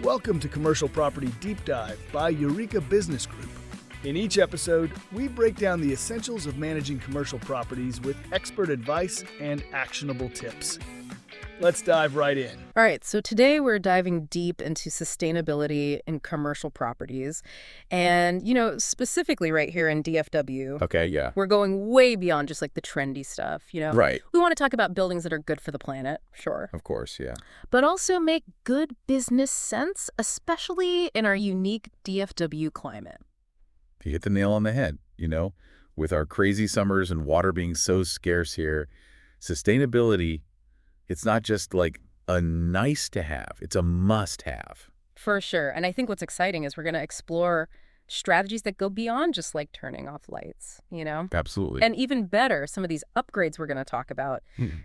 Welcome to Commercial Property Deep Dive by Eureka Business Group. In each episode, we break down the essentials of managing commercial properties with expert advice and actionable tips. Let's dive right in. All right, so today we're diving deep into sustainability in commercial properties. And, specifically right here in DFW. Okay, yeah. We're going way beyond just like the trendy stuff, Right. We want to talk about buildings that are good for the planet, sure. Of course, yeah. But also make good business sense, especially in our unique DFW climate. You hit the nail on the head, with our crazy summers and water being so scarce here. Sustainability, it's not just like a nice to have, it's a must have. For sure. And I think what's exciting is we're going to explore strategies that go beyond just like turning off lights, Absolutely. And even better, some of these upgrades we're going to talk about,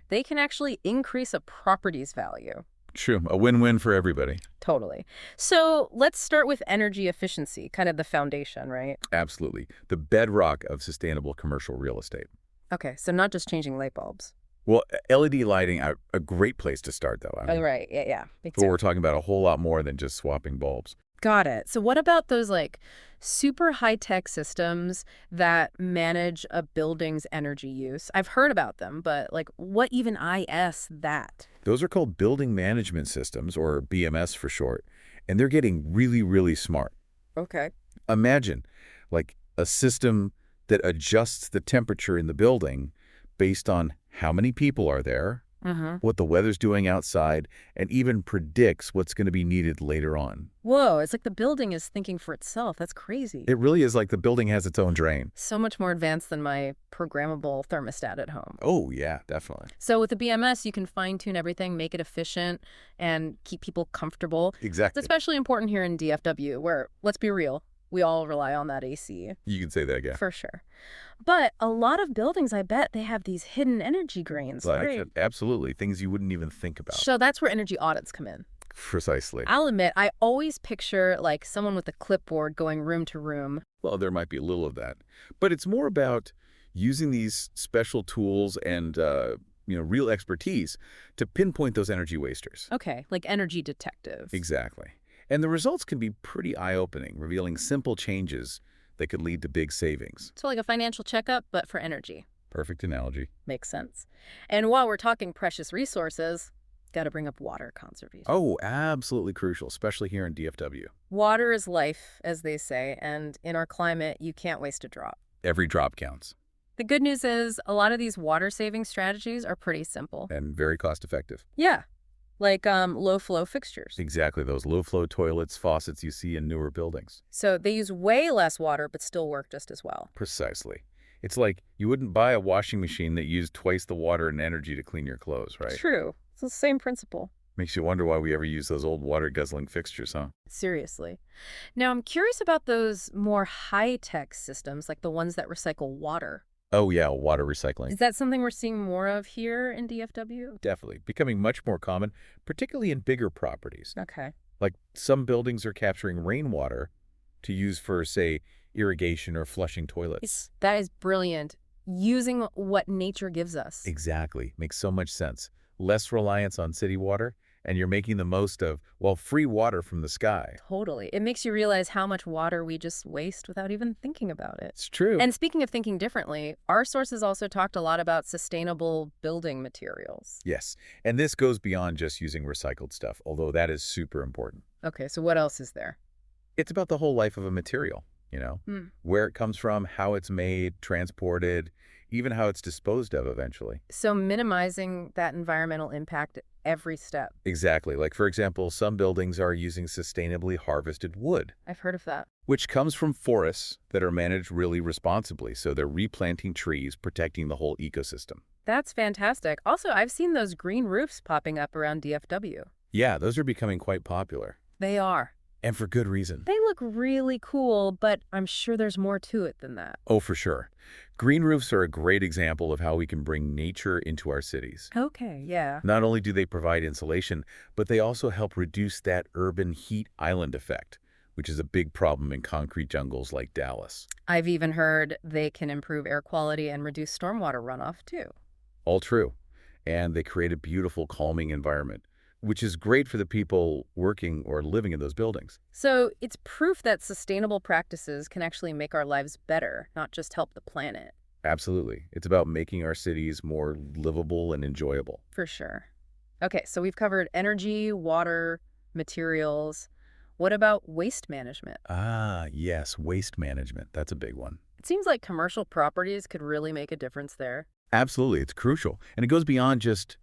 they can actually increase a property's value. True. A win-win for everybody. Totally. So let's start with energy efficiency, kind of the foundation, right? Absolutely. The bedrock of sustainable commercial real estate. Okay, so not just changing light bulbs. Well, LED lighting, a great place to start, though. Oh, right. Yeah. But we're talking about a whole lot more than just swapping bulbs. Got it. So what about those like super high-tech systems that manage a building's energy use? I've heard about them, but like what even is that? Those are called building management systems, or BMS for short, and they're getting really, really smart. Okay. Imagine like a system that adjusts the temperature in the building based on how many people are there, what the weather's doing outside, and even predicts what's going to be needed later on. Whoa, it's like the building is thinking for itself. That's crazy. It really is like the building has its own drain. So much more advanced than my programmable thermostat at home. Oh, yeah, definitely. So with the BMS, you can fine-tune everything, make it efficient, and keep people comfortable. Exactly. It's especially important here in DFW, where, let's be real, we all rely on that AC. You can say that, yeah. For sure. But a lot of buildings, I bet, they have these hidden energy drains. Right? Absolutely. Things you wouldn't even think about. So that's where energy audits come in. Precisely. I'll admit, I always picture like someone with a clipboard going room to room. Well, there might be a little of that. But it's more about using these special tools and, real expertise to pinpoint those energy wasters. Okay, like energy detectives. Exactly. And the results can be pretty eye-opening, revealing simple changes that could lead to big savings. So like a financial checkup, but for energy. Perfect analogy. Makes sense. And while we're talking precious resources, got to bring up water conservation. Oh, absolutely crucial, especially here in DFW. Water is life, as they say, and in our climate, you can't waste a drop. Every drop counts. The good news is a lot of these water-saving strategies are pretty simple. And very cost-effective. Yeah. Like low-flow fixtures. Exactly, those low-flow toilets, faucets you see in newer buildings. So they use way less water, but still work just as well. Precisely. It's like you wouldn't buy a washing machine that used twice the water and energy to clean your clothes, right? True. It's the same principle. Makes you wonder why we ever use those old water-guzzling fixtures, huh? Seriously. Now, I'm curious about those more high-tech systems, like the ones that recycle water. Oh, yeah, water recycling. Is that something we're seeing more of here in DFW? Definitely. Becoming much more common, particularly in bigger properties. Okay. Like some buildings are capturing rainwater to use for, say, irrigation or flushing toilets. That is brilliant. Using what nature gives us. Exactly. Makes so much sense. Less reliance on city water, and you're making the most of, free water from the sky. Totally. It makes you realize how much water we just waste without even thinking about it. It's true. And speaking of thinking differently, our sources also talked a lot about sustainable building materials. Yes. And this goes beyond just using recycled stuff, although that is super important. Okay, so what else is there? It's about the whole life of a material, where it comes from, how it's made, transported, even how it's disposed of eventually. So minimizing that environmental impact at every step. Exactly. Like, for example, some buildings are using sustainably harvested wood. I've heard of that. Which comes from forests that are managed really responsibly. So they're replanting trees, protecting the whole ecosystem. That's fantastic. Also, I've seen those green roofs popping up around DFW. Yeah, those are becoming quite popular. They are. And for good reason. They look really cool, but I'm sure there's more to it than that. Oh, for sure. Green roofs are a great example of how we can bring nature into our cities. Okay, yeah. Not only do they provide insulation, but they also help reduce that urban heat island effect, which is a big problem in concrete jungles like Dallas. I've even heard they can improve air quality and reduce stormwater runoff, too. All true. And they create a beautiful, calming environment. which is great for the people working or living in those buildings. So it's proof that sustainable practices can actually make our lives better, not just help the planet. Absolutely. It's about making our cities more livable and enjoyable. For sure. Okay, so we've covered energy, water, materials. What about waste management? Ah, yes, waste management. That's a big one. It seems like commercial properties could really make a difference there. Absolutely. It's crucial. And it goes beyond just,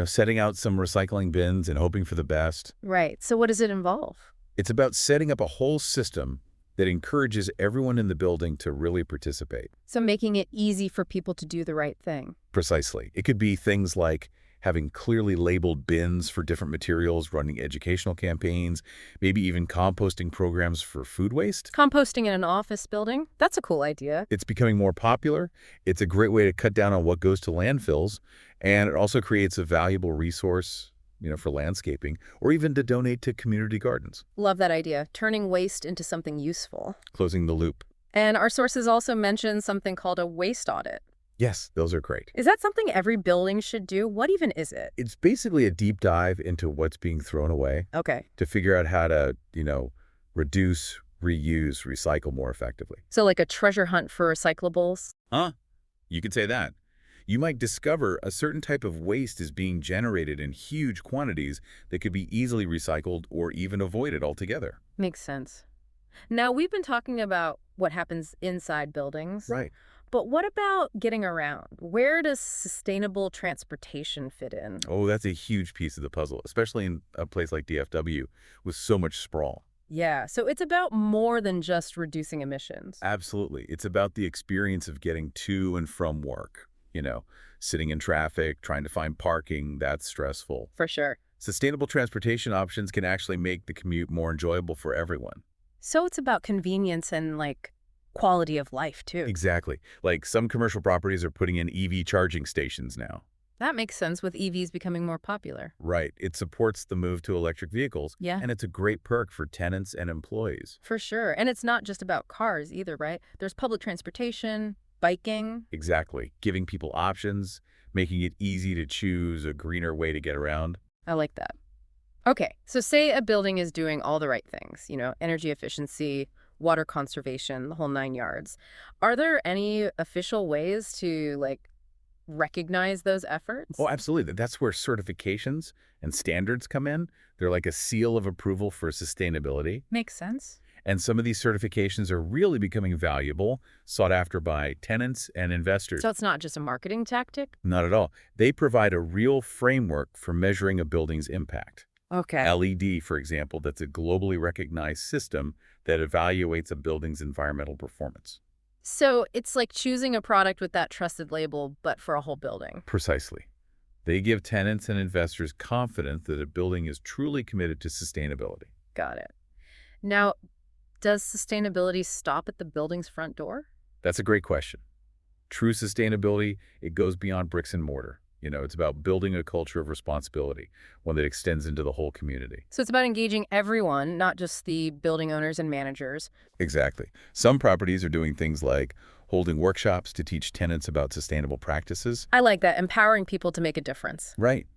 setting out some recycling bins and hoping for the best. Right. So what does it involve? It's about setting up a whole system that encourages everyone in the building to really participate. So making it easy for people to do the right thing. Precisely. It could be things like having clearly labeled bins for different materials, running educational campaigns, maybe even composting programs for food waste. Composting in an office building? That's a cool idea. It's becoming more popular. It's a great way to cut down on what goes to landfills, and it also creates a valuable resource, for landscaping, or even to donate to community gardens. Love that idea, turning waste into something useful. Closing the loop. And our sources also mention something called a waste audit. Yes, those are great. Is that something every building should do? What even is it? It's basically a deep dive into what's being thrown away Okay. to figure out how to, reduce, reuse, recycle more effectively. So like a treasure hunt for recyclables? Huh? You could say that. You might discover a certain type of waste is being generated in huge quantities that could be easily recycled or even avoided altogether. Makes sense. Now, we've been talking about what happens inside buildings. Right. But what about getting around? Where does sustainable transportation fit in? Oh, that's a huge piece of the puzzle, especially in a place like DFW with so much sprawl. Yeah, so it's about more than just reducing emissions. Absolutely. It's about the experience of getting to and from work. Sitting in traffic, trying to find parking, that's stressful. For sure. Sustainable transportation options can actually make the commute more enjoyable for everyone. So it's about convenience and, quality of life, too. Exactly. Like some commercial properties are putting in EV charging stations now. That makes sense with EVs becoming more popular. Right. It supports the move to electric vehicles. Yeah. And it's a great perk for tenants and employees. For sure. And it's not just about cars either, right? There's public transportation, biking. Exactly. Giving people options, making it easy to choose a greener way to get around. I like that. Okay, so say a building is doing all the right things, energy efficiency, water conservation, the whole 9 yards. Are there any official ways to, recognize those efforts? Oh, absolutely. That's where certifications and standards come in. They're like a seal of approval for sustainability. Makes sense. And some of these certifications are really becoming valuable, sought after by tenants and investors. So it's not just a marketing tactic? Not at all. They provide a real framework for measuring a building's impact. Okay. LED, for example, that's a globally recognized system that evaluates a building's environmental performance. So it's like choosing a product with that trusted label, but for a whole building. Precisely. They give tenants and investors confidence that a building is truly committed to sustainability. Got it. Now, does sustainability stop at the building's front door? That's a great question. True sustainability, it goes beyond bricks and mortar. It's about building a culture of responsibility, one that extends into the whole community. So it's about engaging everyone, not just the building owners and managers. Exactly. Some properties are doing things like holding workshops to teach tenants about sustainable practices. I like that, empowering people to make a difference. Right.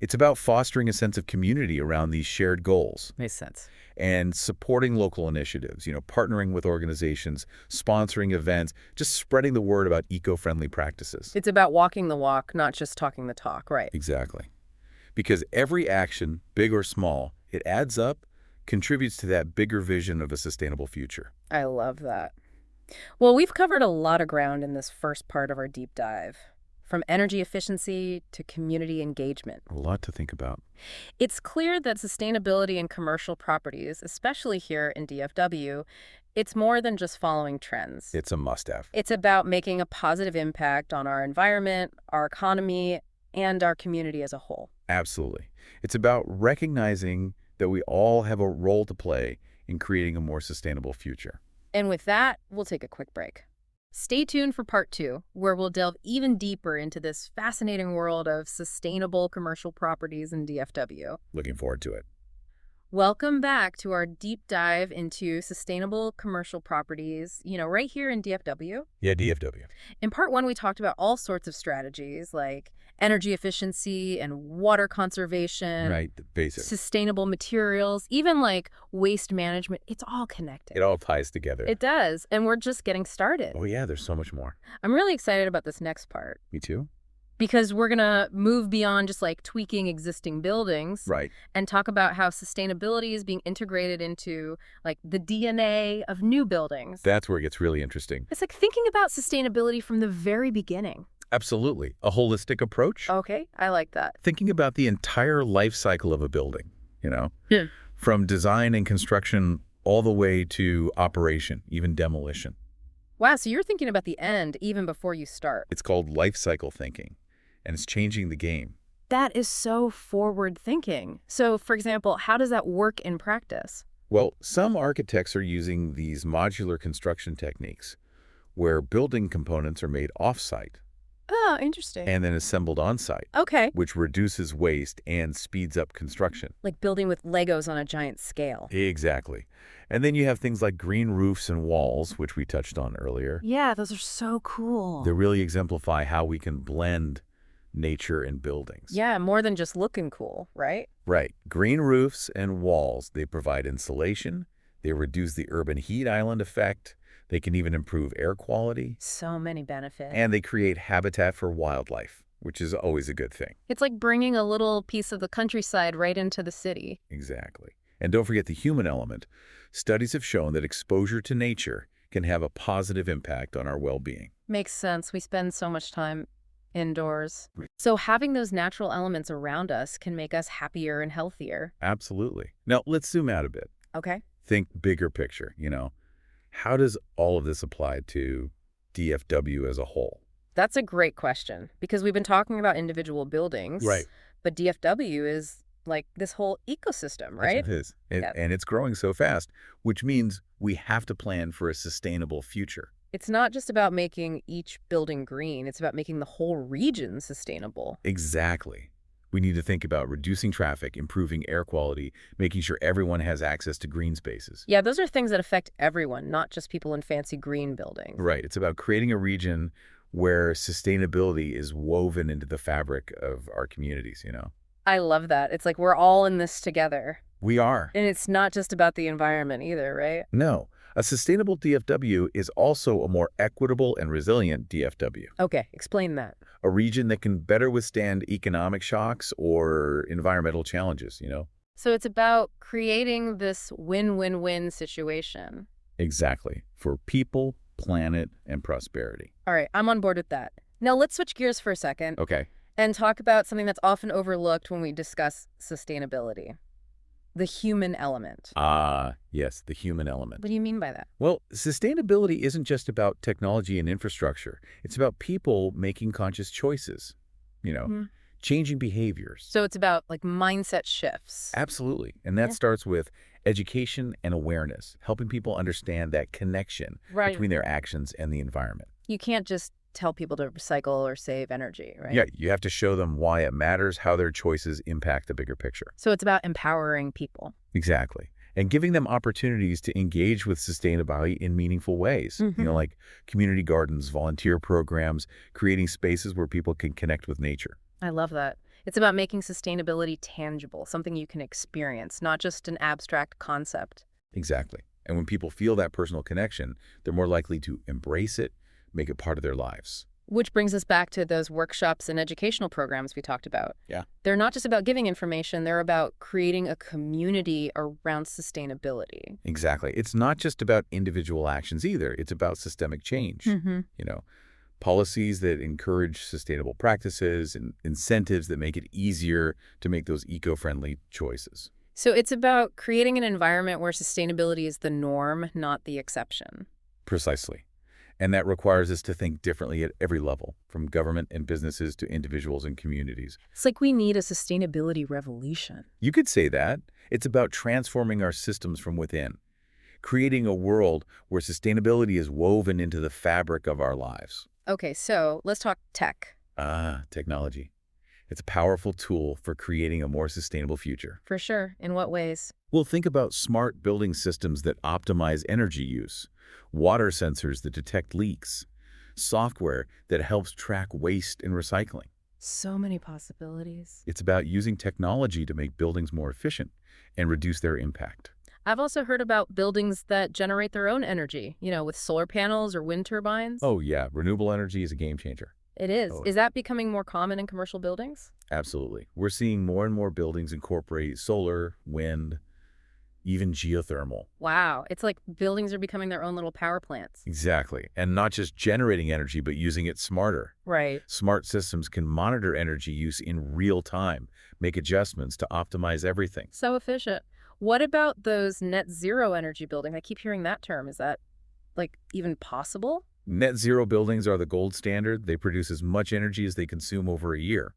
It's about fostering a sense of community around these shared goals. Makes sense. And supporting local initiatives, partnering with organizations, sponsoring events, just spreading the word about eco-friendly practices. It's about walking the walk, not just talking the talk, right? Exactly. Because every action, big or small, it adds up, contributes to that bigger vision of a sustainable future. I love that. Well, we've covered a lot of ground in this first part of our deep dive. From energy efficiency to community engagement. A lot to think about. It's clear that sustainability in commercial properties, especially here in DFW, it's more than just following trends. It's a must-have. It's about making a positive impact on our environment, our economy, and our community as a whole. Absolutely. It's about recognizing that we all have a role to play in creating a more sustainable future. And with that, we'll take a quick break. Stay tuned for part 2, where we'll delve even deeper into this fascinating world of sustainable commercial properties in DFW. Looking forward to it. Welcome back to our deep dive into sustainable commercial properties, right here in DFW. Yeah, DFW. In part 1, we talked about all sorts of strategies like energy efficiency and water conservation, Right, the basics. sustainable materials, even like waste management. It's all connected. It all ties together. It does. And we're just getting started. Oh, yeah, there's so much more. I'm really excited about this next part Me too. because we're going to move beyond just like tweaking existing buildings Right. and talk about how sustainability is being integrated into like the DNA of new buildings. That's where it gets really interesting. It's like thinking about sustainability from the very beginning. Absolutely. A holistic approach. Okay, I like that. Thinking about the entire life cycle of a building, Yeah. from design and construction all the way to operation, even demolition. Wow, so you're thinking about the end even before you start. It's called life cycle thinking, and it's changing the game. That is so forward thinking. So, for example, how does that work in practice? Well, some architects are using these modular construction techniques where building components are made off-site Oh, interesting. and then assembled on-site, Okay. which reduces waste and speeds up construction. Like building with Legos on a giant scale. Exactly. And then you have things like green roofs and walls, which we touched on earlier. Yeah, those are so cool. They really exemplify how we can blend nature and buildings. Yeah, more than just looking cool, right? Right. Green roofs and walls, they provide insulation, they reduce the urban heat island effect, they can even improve air quality, So many benefits. and they create habitat for wildlife, which is always a good thing. It's like bringing a little piece of the countryside right into the city. Exactly. And don't forget the human element. Studies have shown that exposure to nature can have a positive impact on our well-being. Makes sense. We spend so much time indoors. So having those natural elements around us can make us happier and healthier. Absolutely. Now, let's zoom out a bit. Okay. Think bigger picture, How does all of this apply to DFW as a whole? That's a great question because we've been talking about individual buildings. Right. But DFW is like this whole ecosystem, right? It is. Yep. And it's growing so fast, which means we have to plan for a sustainable future. It's not just about making each building green. It's about making the whole region sustainable. Exactly. We need to think about reducing traffic, improving air quality, making sure everyone has access to green spaces. Yeah, those are things that affect everyone, not just people in fancy green buildings. Right. It's about creating a region where sustainability is woven into the fabric of our communities, I love that. It's like we're all in this together. We are. And it's not just about the environment either, right? No. A sustainable DFW is also a more equitable and resilient DFW. Okay, explain that. A region that can better withstand economic shocks or environmental challenges, So it's about creating this win-win-win situation. Exactly. For people, planet, and prosperity. All right, I'm on board with that. Now let's switch gears for a second Okay. and talk about something that's often overlooked when we discuss sustainability. The human element. Yes, the human element. What do you mean by that? Well, sustainability isn't just about technology and infrastructure. It's about people making conscious choices, changing behaviors. So it's about like mindset shifts. Absolutely. And that Yeah. starts with education and awareness, helping people understand that connection Right. between their actions and the environment. You can't just tell people to recycle or save energy, right? Yeah, you have to show them why it matters, how their choices impact the bigger picture. So it's about empowering people. Exactly. And giving them opportunities to engage with sustainability in meaningful ways, like community gardens, volunteer programs, creating spaces where people can connect with nature. I love that. It's about making sustainability tangible, something you can experience, not just an abstract concept. Exactly. And when people feel that personal connection, they're more likely to embrace it, make it part of their lives. Which brings us back to those workshops and educational programs we talked about. Yeah. They're not just about giving information, they're about creating a community around sustainability. Exactly. It's not just about individual actions either. It's about systemic change. Mm-hmm. Policies that encourage sustainable practices and incentives that make it easier to make those eco-friendly choices. So it's about creating an environment where sustainability is the norm, not the exception. Precisely. And that requires us to think differently at every level, from government and businesses to individuals and communities. It's like we need a sustainability revolution. You could say that. It's about transforming our systems from within, creating a world where sustainability is woven into the fabric of our lives. Okay, so let's talk tech. Technology. It's a powerful tool for creating a more sustainable future. For sure. In what ways? Well, think about smart building systems that optimize energy use, water sensors that detect leaks, software that helps track waste and recycling. So many possibilities. It's about using technology to make buildings more efficient and reduce their impact. I've also heard about buildings that generate their own energy, with solar panels or wind turbines. Oh, yeah. Renewable energy is a game changer. It is. Oh, Is that becoming more common in commercial buildings? absolutely. We're seeing more and more buildings incorporate solar, wind, even geothermal. Wow. It's like buildings are becoming their own little power plants. Exactly. And not just generating energy, but using it smarter. Right. Smart systems can monitor energy use in real time, make adjustments to optimize everything. So efficient. What about those net zero energy buildings? I keep hearing that term. Is that even possible? Net zero buildings are the gold standard. They produce as much energy as they consume over a year.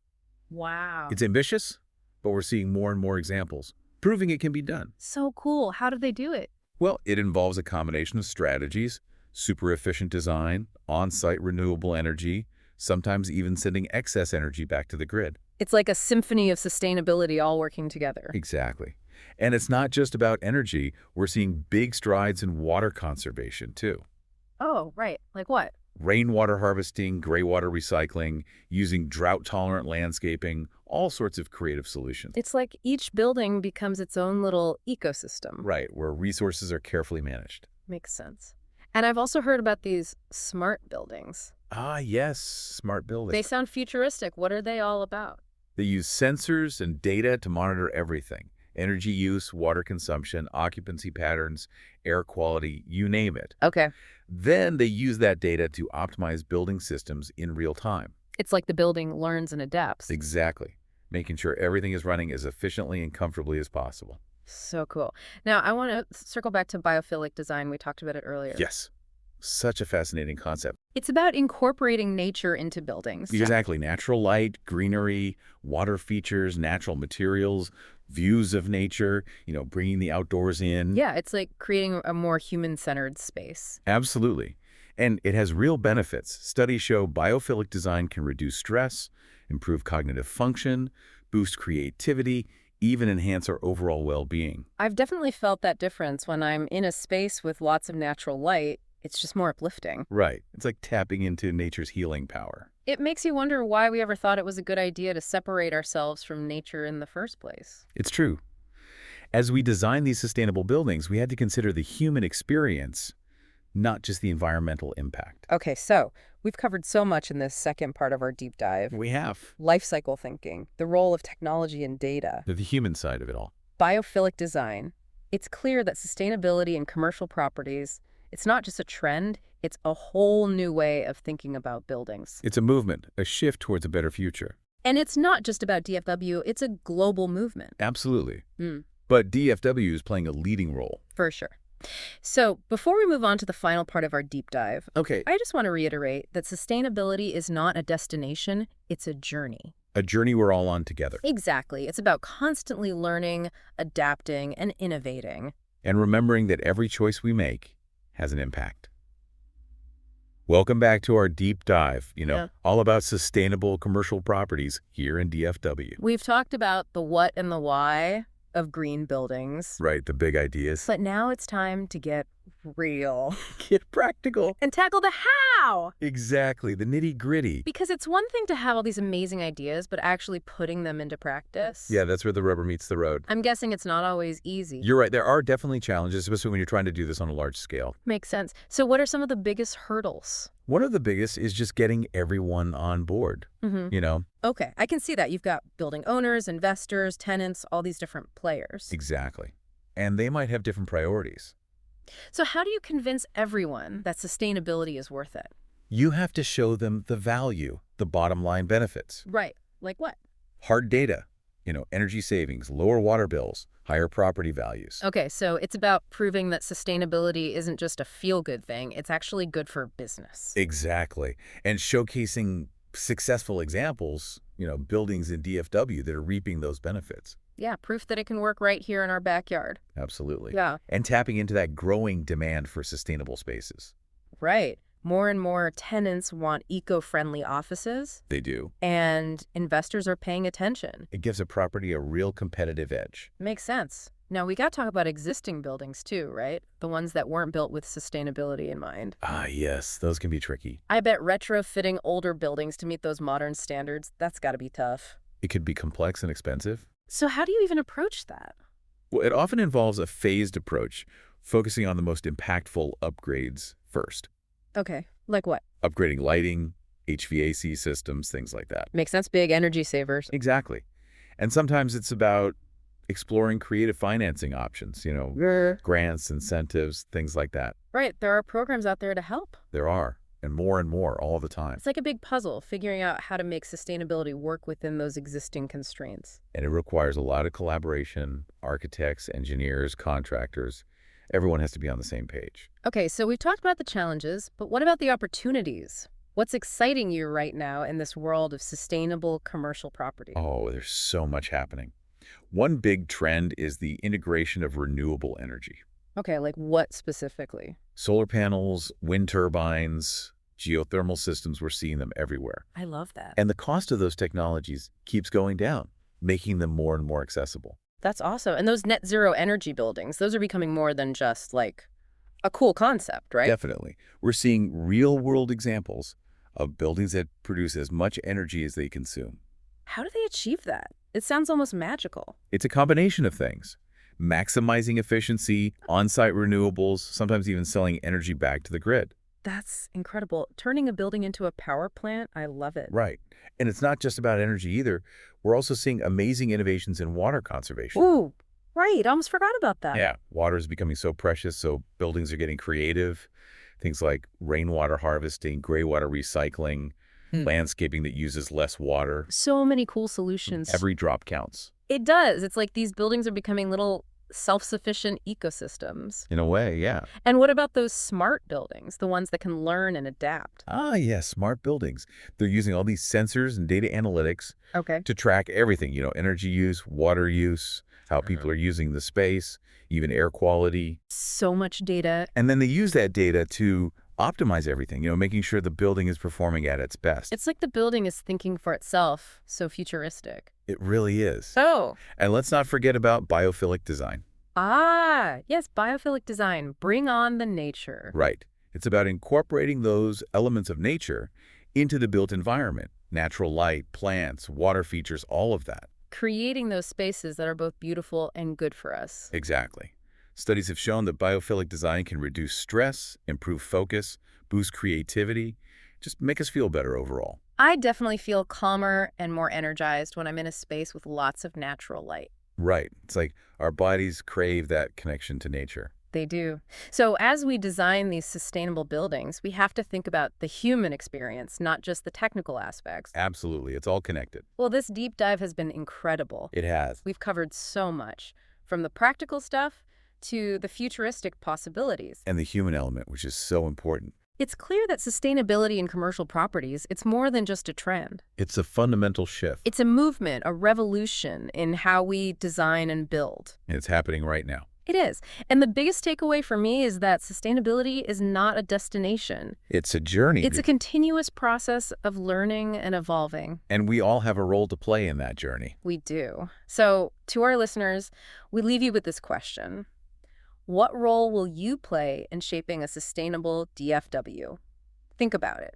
Wow. It's ambitious, but we're seeing more and more examples, proving it can be done. So cool. How do they do it? Well, it involves a combination of strategies, super efficient design, on-site renewable energy, sometimes even sending excess energy back to the grid. It's like a symphony of sustainability all working together. Exactly. And it's not just about energy. We're seeing big strides in water conservation, too. Oh, right. Like what? Rainwater harvesting, gray water recycling, using drought-tolerant landscaping, all sorts of creative solutions. It's like each building becomes its own little ecosystem. Right, where resources are carefully managed. Makes sense. And I've also heard about these smart buildings. Ah, yes, smart buildings. They sound futuristic. What are they all about? They use sensors and data to monitor everything. Energy use, water consumption, occupancy patterns, air quality, you name it. Okay. Then they use that data to optimize building systems in real time. It's like the building learns and adapts. Exactly. Making sure everything is running as efficiently and comfortably as possible. So cool. Now, I want to circle back to biophilic design. We talked about it earlier. Yes. Such a fascinating concept. It's about incorporating nature into buildings. Exactly. Natural light, greenery, water features, natural materials, views of nature, bringing the outdoors in. Yeah, it's like creating a more human-centered space. Absolutely. And it has real benefits. Studies show biophilic design can reduce stress, improve cognitive function, boost creativity, even enhance our overall well-being. I've definitely felt that difference when I'm in a space with lots of natural light. It's just more uplifting. Right. It's like tapping into nature's healing power. It makes you wonder why we ever thought it was a good idea to separate ourselves from nature in the first place. It's true. As we design these sustainable buildings, we had to consider the human experience, not just the environmental impact. Okay, so we've covered so much in this second part of our deep dive. We have. Life cycle thinking, the role of technology and data, The human side of it all. biophilic design. It's clear that sustainability in commercial properties, it's not just a trend, it's a whole new way of thinking about buildings. It's a movement, a shift towards a better future. And it's not just about DFW, it's a global movement. Absolutely. But DFW is playing a leading role. For sure. So before we move on to the final part of our deep dive, Okay. I just want to reiterate that sustainability is not a destination, it's a journey. A journey we're all on together. Exactly. It's about constantly learning, adapting, and innovating. And remembering that every choice we make has an impact. Welcome back to our deep dive, all about sustainable commercial properties here in DFW. We've talked about the what and the why of green buildings. Right, the big ideas. But now it's time to get real. Get practical. And tackle the how! Exactly, the nitty-gritty. Because it's one thing to have all these amazing ideas, but actually putting them into practice. Yeah, that's where the rubber meets the road. I'm guessing it's not always easy. You're right, there are definitely challenges, especially when you're trying to do this on a large scale. Makes sense. So what are some of the biggest hurdles? One of the biggest is just getting everyone on board, Okay, I can see that. You've got building owners, investors, tenants, all these different players. Exactly. And they might have different priorities. So how do you convince everyone that sustainability is worth it? You have to show them the value, the bottom line benefits. Right. Like what? Hard data, energy savings, lower water bills, higher property values. Okay, so it's about proving that sustainability isn't just a feel-good thing, it's actually good for business. Exactly. And showcasing successful examples, buildings in DFW that are reaping those benefits. Yeah, proof that it can work right here in our backyard. Absolutely. Yeah. And tapping into that growing demand for sustainable spaces. Right. More and more tenants want eco-friendly offices. They do. And investors are paying attention. It gives a property a real competitive edge. Makes sense. Now, we got to talk about existing buildings too, right? The ones that weren't built with sustainability in mind. Ah, yes, those can be tricky. I bet retrofitting older buildings to meet those modern standards, that's got to be tough. It could be complex and expensive. So how do you even approach that? Well, it often involves a phased approach, focusing on the most impactful upgrades first. Okay, like what? Upgrading lighting, HVAC systems, things like that. Makes sense, big energy savers. Exactly. And sometimes it's about exploring creative financing options, grants, incentives, things like that. Right, there are programs out there to help. There are, and more all the time. It's like a big puzzle, figuring out how to make sustainability work within those existing constraints. And it requires a lot of collaboration, architects, engineers, contractors. Everyone has to be on the same page. Okay, so we've talked about the challenges, but what about the opportunities? What's exciting you right now in this world of sustainable commercial property? Oh, there's so much happening. One big trend is the integration of renewable energy. Okay, like what specifically? Solar panels, wind turbines, geothermal systems, we're seeing them everywhere. I love that. And the cost of those technologies keeps going down, making them more and more accessible. That's awesome. And those net zero energy buildings, those are becoming more than just like a cool concept, right? Definitely. We're seeing real-world examples of buildings that produce as much energy as they consume. How do they achieve that? It sounds almost magical. It's a combination of things. Maximizing efficiency, on-site renewables, sometimes even selling energy back to the grid. That's incredible. Turning a building into a power plant, I love it. Right. And it's not just about energy either. We're also seeing amazing innovations in water conservation. Ooh, right. I almost forgot about that. Yeah, water is becoming so precious, so buildings are getting creative. Things like rainwater harvesting, gray water recycling, landscaping that uses less water. So many cool solutions. Every drop counts. It does. It's like these buildings are becoming little self-sufficient ecosystems. In a way, yeah. And what about those smart buildings, the ones that can learn and adapt? Ah, yes, smart buildings. They're using all these sensors and data analytics Okay. to track everything, energy use, water use, how people are using the space, even air quality. So much data. And then they use that data to optimize everything, making sure the building is performing at its best. It's like the building is thinking for itself, so futuristic. It really is. Oh. And let's not forget about biophilic design. Ah, yes, biophilic design. Bring on the nature. Right. It's about incorporating those elements of nature into the built environment. Natural light, plants, water features, all of that. Creating those spaces that are both beautiful and good for us. Exactly. Studies have shown that biophilic design can reduce stress, improve focus, boost creativity, just make us feel better overall. I definitely feel calmer and more energized when I'm in a space with lots of natural light. Right. It's like our bodies crave that connection to nature. They do. So as we design these sustainable buildings, we have to think about the human experience, not just the technical aspects. Absolutely. It's all connected. Well, this deep dive has been incredible. It has. We've covered so much, from the practical stuff to the futuristic possibilities. And the human element, which is so important. It's clear that sustainability in commercial properties, it's more than just a trend. It's a fundamental shift. It's a movement, a revolution in how we design and build. And it's happening right now. It is. And the biggest takeaway for me is that sustainability is not a destination. It's a journey. It's a continuous process of learning and evolving. And we all have a role to play in that journey. We do. So, to our listeners, we leave you with this question. What role will you play in shaping a sustainable DFW? Think about it.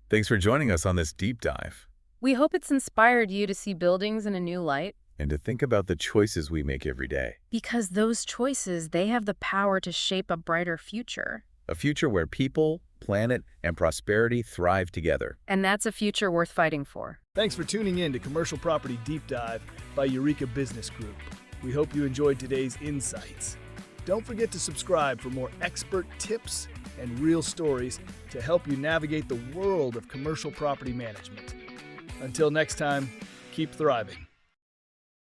Thanks for joining us on this deep dive. We hope it's inspired you to see buildings in a new light. And to think about the choices we make every day. Because those choices, they have the power to shape a brighter future. A future where people, planet, and prosperity thrive together. And that's a future worth fighting for. Thanks for tuning in to Commercial Property Deep Dive by Eureka Business Group. We hope you enjoyed today's insights. Don't forget to subscribe for more expert tips and real stories to help you navigate the world of commercial property management. Until next time, keep thriving.